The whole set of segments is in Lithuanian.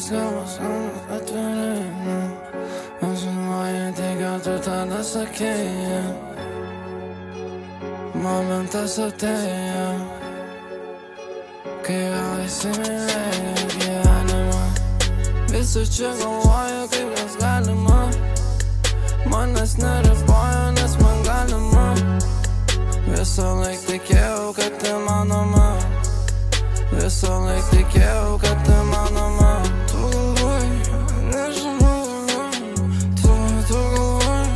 kalbas atvirai. Aš žinojai, tai gal tu tada sakei. Momentas atėjo, kai vėl įsimylėjai gyvenimą. Visi čia galvoja, kaip jas galima. Manęs neriboja, nes man galima. Visąlaik tikėjau, kad įmanoma. Visąlaik tikėjau, kad įmanoma. Tu galvoji, nežinau, tu galvoji.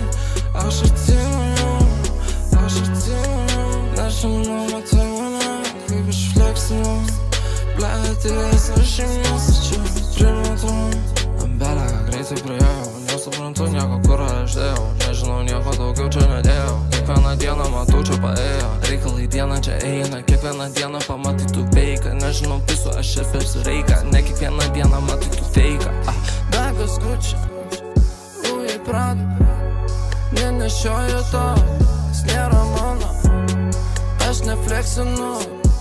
Aš atsimenu, nežinau, matai mane, kaip aš fleksinu. Atėjęs aš imiesi čia, primetu. Belė, greitai praėjau, nesuprantu nieko, kur aš dėjau. Nežinau, nieko daugiau čia nedėjau. Kiekvieną dieną matau čia paėjo. Reikalai dieną čia eina, kiekvieną dieną pamatytų veiką. Nežinau, pisu aš čia persireiką. Ne kiekvieną dieną matytų feiką. Begas Gucci, Louis Prada. Nenešioju to, jis nėra mano. Aš nefleksinu,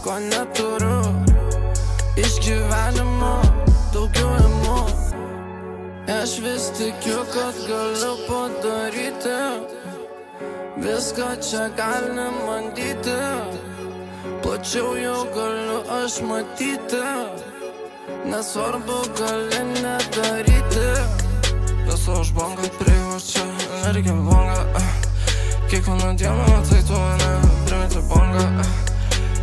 ko neturiu. Iš gyvenimo daugiau imu. Aš vis tikiu, kad galiu padaryti. Viską čia galim bandyti. Plačiau jau galiu aš matyti. Nesvarbu gali nedaryti. Esu aš banga privačia, nereikia banga. Kiekvieną dieną matai tu mane, primeti banga.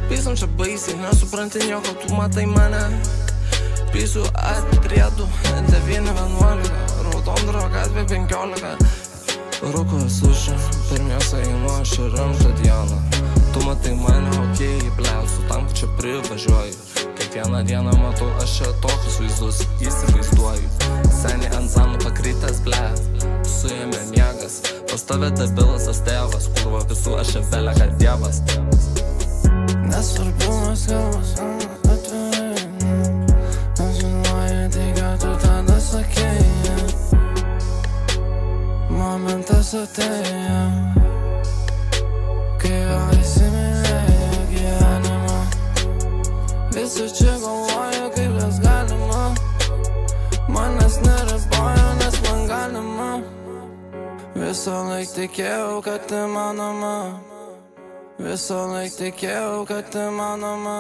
Pysam čia baisiai, nesupranti nieko, tu matai mane. Pysiu atriedu 9-11, Raudondaro gatvė 15. Rūko esu čia, pirmiausia einu aš ir rimtą dieną. Tu matai mane, okei, bleu, su tanku čia privažiuoju. Kiekvieną dieną matau aš čia tokius vaizdus įsivaizduoju. Seniai ant zanų pakrytęs, bleu, suėmė miegas. Pas tave debilas tas tėvas, kurva visų aš čia belė, kad dievas. Nesvarbu, mes kalbas atvirai. Aš žinojai, tai ką tu tada sakei. Momentas atėjo, kai vėl įsimylėjai gyvenimą. Visi čia galvoja, kaip jas galima. Manęs neriboja, nes man galima. Visąlaik tikėjau, kad įmanoma. Visąlaik tikėjau, kad įmanoma.